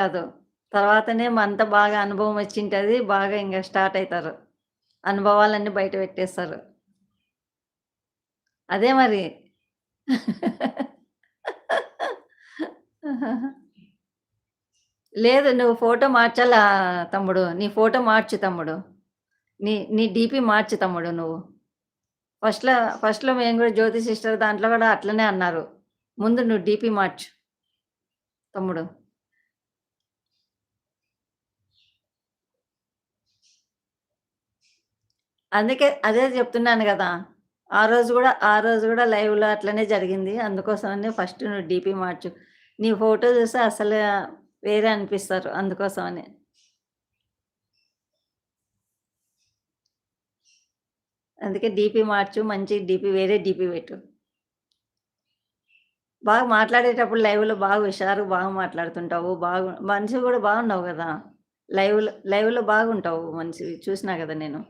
కాదు. తర్వాతనే అంత బాగా అనుభవం వచ్చింటది. బాగా ఇంగ స్టార్ట్ అయితారు. అనుభవాలన్నీ బయట పెట్టేస్తారు. అదే మరి. లేదు నువ్వు ఫోటో మార్చాలా తమ్ముడు. నీ ఫోటో మార్చు తమ్ముడు. నీ డీపీ మార్చు తమ్ముడు నువ్వు. ఫస్ట్‌లో ఫస్ట్‌లో మేము గూడా జ్యోతి సిస్టర్ దాంట్లో గూడా అట్లనే అన్నారు. ముందు నువ్వు డీపీ మార్చు తమ్ముడు. అందుకే అదే జెప్తున్నాను గదా! ఆ రోజు గూడా లైవ్‌లో అట్లనే జరిగింది. అందుకోసమనే ఫస్ట్ నువ్వు డీపీ మార్చు. నీ ఫోటో జూస్తే అసలు వేరే అనిపిస్తారు. అందుకోసమని. అందుకే డీపీ మార్చు. మంచి డీపీ వేరే డీపీ పెట్టు. బాగా మాట్లాడేటప్పుడు లైవ్‌లో బాగా హుషారుగా బాగా మాట్లాడుతుంటావు. మనిషి గూడా బాగున్నావు గదా! లైవ్‌లో బాగుంటావు మనిషివి చూసినా గదా నేను.